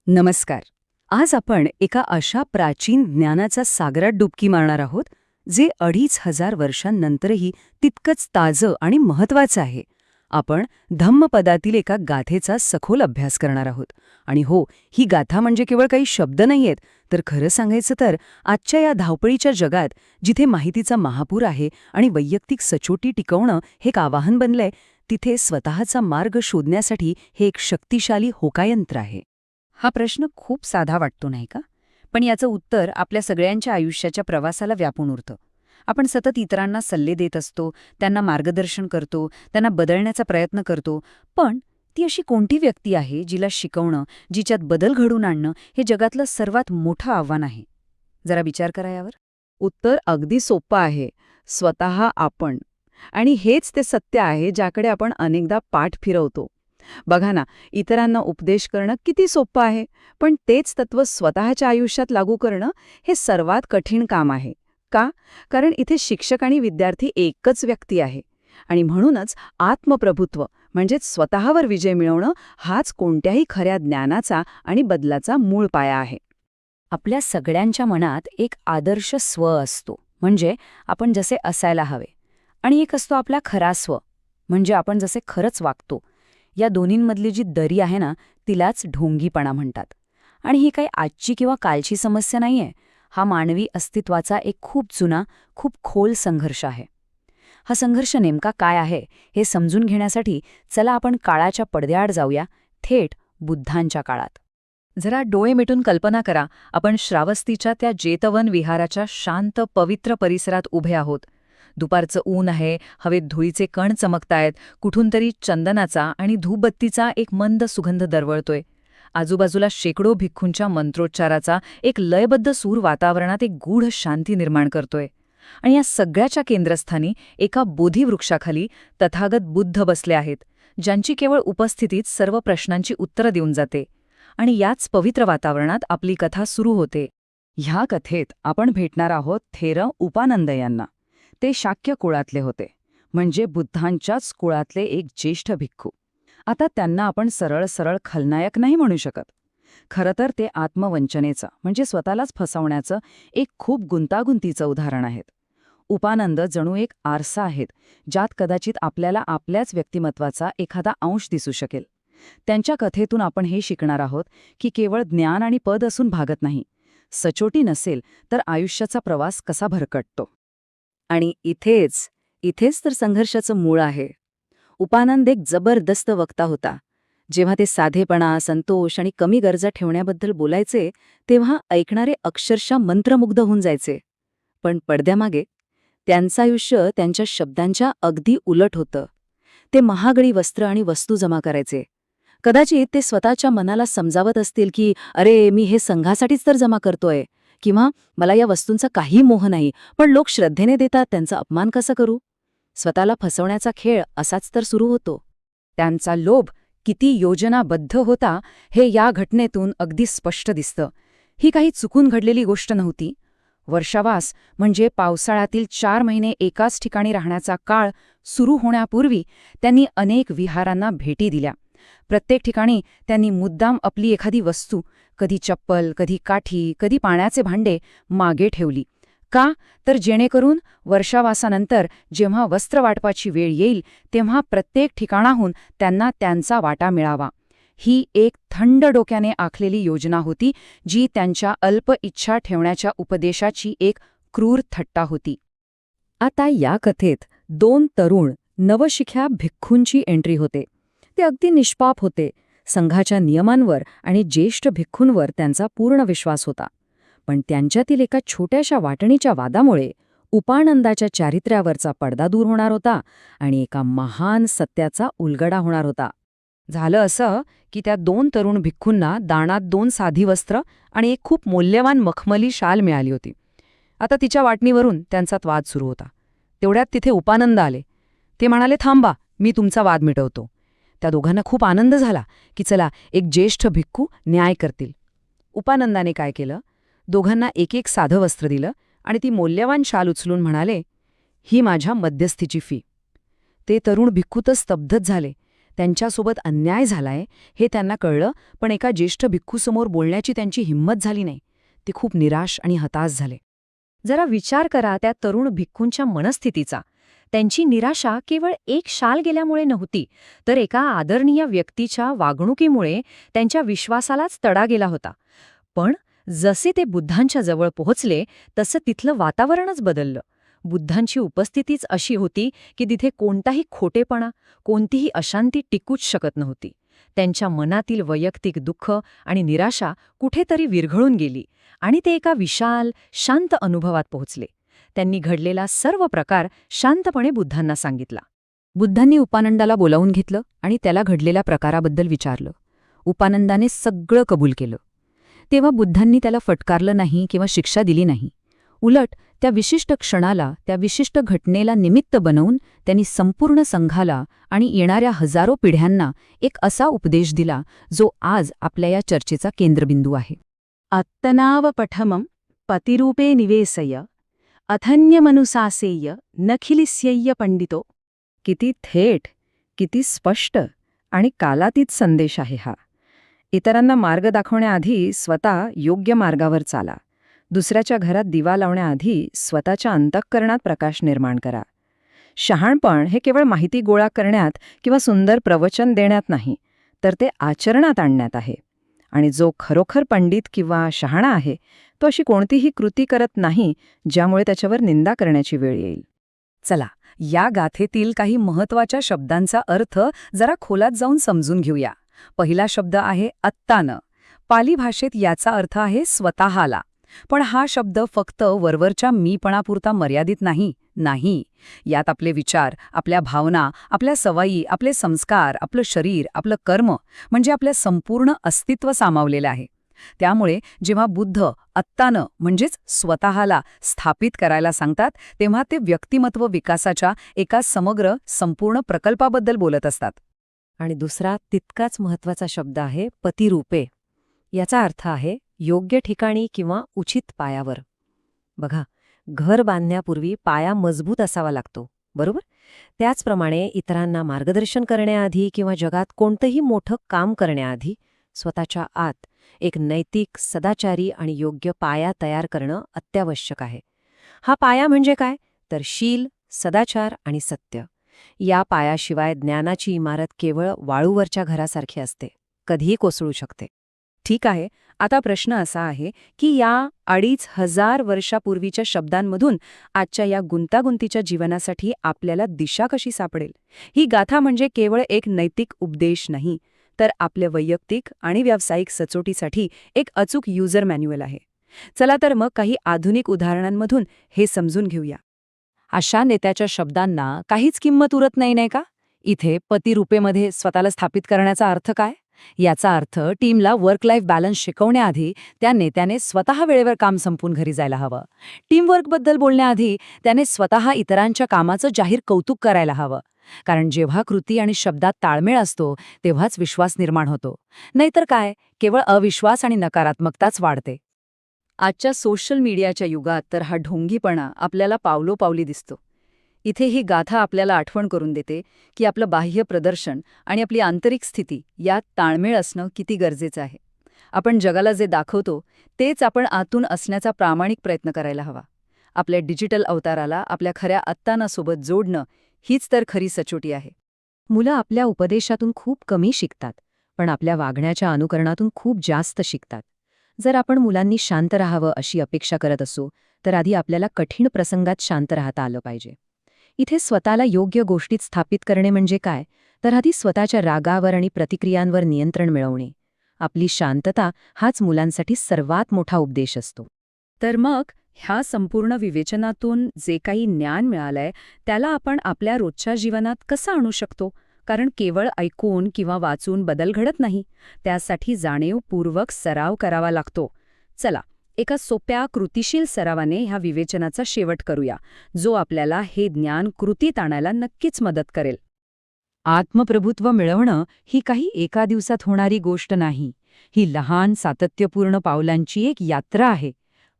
नमस्कार. आज आपण एका अशा प्राचीन ज्ञानाचा सागरात डुबकी मारणार आहोत जे 2500 वर्षांनंतरही तितकंच ताजं आणि महत्वाचं आहे. आपण धम्मपदातील एका गाथेचा सखोल अभ्यास करणार आहोत. आणि हो, ही गाथा म्हणजे केवळ काही शब्द नाहीयेत, तर खरं सांगायचं तर आजच्या या धावपळीच्या जगात जिथे माहितीचा महापूर आहे आणि वैयक्तिक सचोटी टिकवणं हे एक आवाहन बनलंय, तिथे स्वतःचा मार्ग शोधण्यासाठी हे एक शक्तिशाली होकायंत्र आहे. हा प्रश्न खूप साधा वाटतो नाही का? पण याचं उत्तर आपल्या सगळ्यांच्या आयुष्याच्या प्रवासाला व्यापून उरतं. आपण सतत इतरांना सल्ले देत असतो, त्यांना मार्गदर्शन करतो, त्यांना बदलण्याचा प्रयत्न करतो. पण ती अशी कोणती व्यक्ती आहे जिला शिकवणं, जिच्यात बदल घडवून आणणं हे जगातलं सर्वात मोठं आव्हान आहे? जरा विचार करा यावर. उत्तर अगदी सोपं आहे. स्वतः आपण. आणि हेच ते सत्य आहे ज्याकडे आपण अनेकदा पाठ फिरवतो. बघा ना, इतरांना उपदेश करणं किती सोपं आहे, पण तेच तत्त्व स्वतःच्या आयुष्यात लागू करणं हे सर्वात कठीण काम आहे. का? कारण इथे शिक्षक आणि विद्यार्थी एकच व्यक्ती आहे. आणि म्हणूनच आत्मप्रभुत्व म्हणजेच स्वतःवर विजय मिळवणं हाच कोणत्याही खऱ्या ज्ञानाचा आणि बदलाचा मूळ पाया आहे. आपल्या सगळ्यांच्या मनात एक आदर्श स्व असतो, म्हणजे आपण जसे असायला हवे. आणि एक असतो आपला खरा स्व, म्हणजे आपण जसे खरंच वागतो. या दोन्हींमधली जी दरी आहे ना, तिलाच ढोंगीपणा म्हणतात. आणि ही काही आजची किंवा कालची समस्या नाहीये. हा मानवी अस्तित्वाचा एक खूप जुना, खूप खोल संघर्ष आहे. हा संघर्ष नेमका काय आहे हे समजून घेण्यासाठी चला आपण काळाच्या पडद्याआड जाऊया, थेट बुद्धांच्या काळात. जरा डोळे मिटून कल्पना करा, आपण श्रावस्तीच्या त्या जेतवन विहाराच्या शांत पवित्र परिसरात उभे आहोत. दुपारचं ऊन आहे, हवेत धुळीचे कण चमकतायत, कुठून तरी चंदनाचा आणि धूपबत्तीचा एक मंद सुगंध दरवळतोय. आजूबाजूला शेकडो भिक्खूंच्या मंत्रोच्चाराचा एक लयबद्ध सूर वातावरणात एक गूढ शांती निर्माण करतोय. आणि या सगळ्याच्या केंद्रस्थानी एका बोधिवृक्षाखाली तथागत बुद्ध बसले आहेत, ज्यांची केवळ उपस्थितीत सर्व प्रश्नांची उत्तरं देऊन जाते. आणि याच पवित्र वातावरणात आपली कथा सुरू होते. ह्या कथेत आपण भेटणार आहोत थेर उपानंद यांना. ते शाक्य कुळातले होते, म्हणजे बुद्धांच्याच कुळातले एक ज्येष्ठ भिक्खू. आता त्यांना आपण सरळ सरळ खलनायक नाही म्हणू शकत. खरं तर ते आत्मवंचनेचं म्हणजे स्वतःलाच फसवण्याचं एक खूप गुंतागुंतीचं उदाहरण आहेत. उपानंद जणू एक आरसा आहेत, ज्यात कदाचित आपल्याला आपल्याच व्यक्तिमत्वाचा एखादा अंश दिसू शकेल. त्यांच्या कथेतून आपण हे शिकणार आहोत की केवळ ज्ञान आणि पद असून भागत नाही. सचोटी नसेल तर आयुष्याचा प्रवास कसा भरकटतो. आणि इथेच तर संघर्षाचं मूळ आहे. उपानंद एक जबरदस्त वक्ता होता. जेव्हा ते साधेपणा, संतोष आणि कमी गरजा ठेवण्याबद्दल बोलायचे, तेव्हा ऐकणारे अक्षरशः मंत्रमुग्ध होऊन जायचे. पण पडद्यामागे त्यांचं आयुष्य त्यांच्या शब्दांच्या अगदी उलट होतं. ते महागडी वस्त्र आणि वस्तू जमा करायचे. कदाचित ते स्वतःच्या मनाला समजावत असतील की अरे, मी हे संघासाठीच तर जमा करतोय, किंवा मला या वस्तूंचा काही मोह नाही, पण लोक श्रद्धेने देतात, त्यांचा अपमान कसा करू. स्वतःला फसवण्याचा खेळ असाच तर सुरू होतो. त्यांचा लोभ किती योजनाबद्ध होता हे या घटनेतून अगदी स्पष्ट दिसतं. ही काही चुकून घडलेली गोष्ट नव्हती. वर्षावास म्हणजे पावसाळ्यातील 4 महिने एकाच ठिकाणी राहण्याचा काळ सुरू होण्यापूर्वी त्यांनी अनेक विहारांना भेटी दिल्या. प्रत्येक ठिकाणी त्यांनी मुद्दाम आपली एखादी वस्तू, कधी चप्पल, कधी काठी, कधी पाण्याचे भांडे मागे ठेवली. का? तर जेणेकरून वर्षावासानंतर जेव्हा वस्त्रवाटपाची वेळ येईल तेव्हा प्रत्येक ठिकाणाहून त्यांना त्यांचा वाटा मिळावा. ही एक थंड डोक्याने आखलेली योजना होती, जी त्यांच्या अल्प इच्छा ठेवण्याच्या उपदेशाची एक क्रूर थट्टा होती. आता या कथेत 2 तरुण नवशिख्या भिक्खूंची एंट्री होते. ते अगदी निष्पाप होते. संघाच्या नियमांवर आणि ज्येष्ठ भिक्खूंवर त्यांचा पूर्ण विश्वास होता. पण त्यांच्यातील एका छोट्याशा वाटणीच्या वादामुळे उपानंदाच्या चारित्र्यावरचा पडदा दूर होणार होता आणि एका महान सत्याचा उलगडा होणार होता. झालं असं की त्या 2 तरुण भिक्खूंना दानात 2 साधी वस्त्र आणि एक खूप मौल्यवान मखमली शाल मिळाली होती. आता तिच्या वाटणीवरून त्यांचा वाद सुरू होता. तेवढ्यात तिथे उपानंद आले. ते म्हणाले, थांबा, मी तुमचा वाद मिटवतो. त्या दोघांना खूप आनंद झाला की चला, एक ज्येष्ठ भिक्खू न्याय करतील. उपानंदाने काय केलं, दोघांना एक एक साधं वस्त्र दिलं आणि ती मौल्यवान शाल उचलून म्हणाले, ही माझ्या मध्यस्थीची फी. ते तरुण भिक्खू तर स्तब्धच झाले. त्यांच्यासोबत अन्याय झालाय हे त्यांना कळलं, पण एका ज्येष्ठ भिक्खूसमोर बोलण्याची त्यांची हिंमत झाली नाही. ते खूप निराश आणि हताश झाले. जरा विचार करा त्या तरुण भिक्खूंच्या मनस्थितीचा. त्यांची निराशा केवळ एक शाल गेल्यामुळे नव्हती, तर एका आदरणीय व्यक्तीच्या वागणुकीमुळे त्यांच्या विश्वासालाच तडा गेला होता. पण जसे ते बुद्धांच्या जवळ पोहोचले तसं तिथलं वातावरणच बदललं. बुद्धांची उपस्थितीच अशी होती की तिथे कोणताही खोटेपणा, कोणतीही अशांती टिकूच शकत नव्हती. त्यांच्या मनातील वैयक्तिक दुःख आणि निराशा कुठेतरी विरघळून गेली आणि ते एका विशाल, शांत अनुभवात पोहोचले. त्यांनी घडलेला सर्व प्रकार शांतपणे बुद्धांना सांगितला. बुद्धांनी उपानंदाला बोलावून घेतलं आणि त्याला घडलेल्या प्रकाराबद्दल विचारलं. उपानंदाने सगळं कबूल केलं. तेव्हा बुद्धांनी त्याला फटकारलं नाही किंवा शिक्षा दिली नाही. उलट त्या विशिष्ट क्षणाला, त्या विशिष्ट घटनेला निमित्त बनवून त्यांनी संपूर्ण संघाला आणि येणाऱ्या हजारो पिढ्यांना एक असा उपदेश दिला जो आज आपल्या या चर्चेचा केंद्रबिंदू आहे. अत्तनावपठमं पतिरूपे निवेशय अथन्यमनुशासेय नखिलिस्यय्य पंडितो. किती थेट, किती स्पष्ट आणि कालातीत संदेश आहे हा. इतरांना मार्ग दाखवण्याआधी स्वतः योग्य मार्गावर चाला. दुसऱ्याच्या घरात दिवा लावण्याआधी स्वतःच्या अंतःकरणात प्रकाश निर्माण करा. शहाणपण हे केवळ माहिती गोळा करण्यात किंवा सुंदर प्रवचन देण्यात नाही, तर ते आचरणात आणण्यात आहे. आणि जो खरोखर पंडित किंवा शहाणा आहे तो अशी कोणतीही कृती करत नाही ज्यामुळे त्याच्यावर निंदा करण्याची वेळ येईल. चला, या गाथेतील काही महत्वाच्या शब्दांचा अर्थ जरा खोलात जाऊन समजून घेऊया. पहिला शब्द आहे अत्तानं. पाली भाषेत याचा अर्थ आहे स्वतःला. पण हा शब्द फक्त वरवरच्या मीपणापुरता मर्यादित नाही. यात आपले विचार, आपल्या भावना, आपल्या सवयी, आपले संस्कार, आपलं शरीर, आपलं कर्म म्हणजे आपलं संपूर्ण अस्तित्व सामावलेलं आहे. त्यामुळे जेव्हा बुद्ध अत्तानं म्हणजेच स्वतःला स्थापित करायला सांगतात तेव्हा ते व्यक्तिमत्व विकासाच्या एका समग्र, संपूर्ण प्रकल्पाबद्दल बोलत असतात. आणि दुसरा तितकाच महत्वाचा शब्द आहे पतिरूपे. याचा अर्थ आहे योग्य ठिकाणी किंवा उचित पायावर. बघा, घर बांधण्यापूर्वी पाया मजबूत असावा लागतो, बरोबर? त्याचप्रमाणे इतरांना मार्गदर्शन करण्याआधी किंवा जगात कोणतंही मोठं काम करण्याआधी स्वतःच्या आत एक नैतिक, सदाचारी आणि योग्य पाया तयार करणं अत्यावश्यक आहे. हा पाया म्हणजे काय? तर शील, सदाचार आणि सत्य. या पायाशिवाय ज्ञानाची इमारत केवळ वाळूवरच्या घरासारखी असते, कधीही कोसळू शकते. ठीक आहे, आता प्रश्न असा आहे की या 2500 वर्षापूर्वीच्या शब्दांमधून आजच्या या गुंतागुंतीच्या जीवनासाठी आपल्याला दिशा कशी सापडेल? ही गाथा म्हणजे केवळ एक नैतिक उपदेश नाही, तर आपल्या वैयक्तिक आणि व्यावसायिक सचोटीसाठी एक अचूक युजर मॅन्युअल आहे. चला तर मग काही आधुनिक उदाहरणांमधून हे समजून घेऊया. अशा नेत्याच्या शब्दांना काहीच किंमत उरत नाही का? इथे पतिरूपेमध्ये स्वतःला स्थापित करण्याचा अर्थ काय? याचा अर्थ टीमला वर्क लाईफ बॅलन्स शिकवण्याआधी त्या नेत्याने स्वतः वेळेवर काम संपून घरी जायला हवं. टीमवर्कबद्दल बोलण्याआधी त्याने स्वतः इतरांच्या कामाचं जाहीर कौतुक करायला हवं. कारण जेव्हा कृती आणि शब्दात ताळमेळ असतो तेव्हाच विश्वास निर्माण होतो. नाहीतर काय, केवळ अविश्वास आणि नकारात्मकताच वाढते. आजच्या सोशल मीडियाच्या युगात तर हा ढोंगीपणा आपल्याला पावलोपावली दिसतो. इथे ही गाथा आपल्याला आठवण करून देते की आपलं बाह्य प्रदर्शन आणि आपली आंतरिक स्थिती यात ताळमेळ असणं किती गरजेचं आहे. आपण जगाला जे दाखवतो तेच आपण आतून असण्याचा प्रामाणिक प्रयत्न करायला हवा. आपल्या डिजिटल अवताराला आपल्या खऱ्या अत्तानासोबत जोडणं हीच तर खरी सचोटी आहे. मुलं आपल्या उपदेशातून खूप कमी शिकतात, पण आपल्या वागण्याच्या अनुकरणातून खूप जास्त शिकतात. जर आपण मुलांनी शांत राहावं अशी अपेक्षा करत असू, तर आधी आपल्याला कठीण प्रसंगात शांत राहता आलं पाहिजे. इथे स्वतःला योग्य गोष्टीत स्थापित करणे म्हणजे काय? तर आधी स्वतःच्या रागावर आणि प्रतिक्रियांवर नियंत्रण मिळवणे. आपली शांतता हाच मुलांसाठी सर्वात मोठा उपदेश असतो. तर मग ह्या संपूर्ण विवेचनातून जे काही ज्ञान मिळालंय त्याला आपण आपल्या रोजच्या जीवनात कसं आणू शकतो? कारण केवळ ऐकून किंवा वाचून बदल घडत नाही, त्यासाठी जाणीवपूर्वक सराव करावा लागतो. चला, एका सोप्या कृतिशील सरावाने ह्या विवेचनाचा शेवट करूया, जो आपल्याला हे ज्ञान कृतीत आणायला नक्कीच मदत करेल. आत्मप्रभुत्व मिळवणं ही काही एका दिवसात होणारी गोष्ट नाही. ही लहान, सातत्यपूर्ण पावलांची एक यात्रा आहे.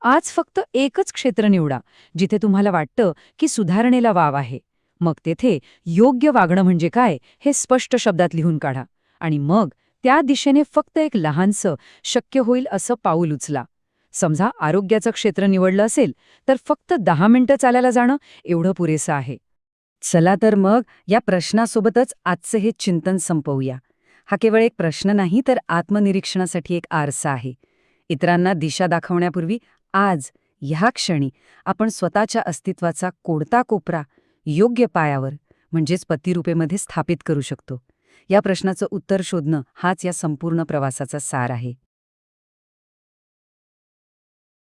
आज फक्त एकच क्षेत्र निवडा जिथे तुम्हाला वाटतं की सुधारणेला वाव आहे. मग तेथे योग्य वागणं म्हणजे काय हे स्पष्ट शब्दात लिहून काढा आणि मग त्या दिशेने फक्त एक लहानसं शक्य होईल असं पाऊल उचला. समजा आरोग्याचं क्षेत्र निवडलं असेल तर फक्त 10 मिनिटं चालायला जाणं एवढं पुरेसं आहे. चला तर मग या प्रश्नासोबतच आजचं हे चिंतन संपवूया. हा केवळ एक प्रश्न नाही तर आत्मनिरीक्षणासाठी एक आरसा आहे. इतरांना दिशा दाखवण्यापूर्वी आज ह्या क्षणी आपण स्वतःच्या अस्तित्वाचा कोणता कोपरा योग्य पायावर म्हणजेच पतिरूपेमध्ये स्थापित करू शकतो. या प्रश्नाचं उत्तर शोधणं हाच या संपूर्ण प्रवासाचा सार आहे.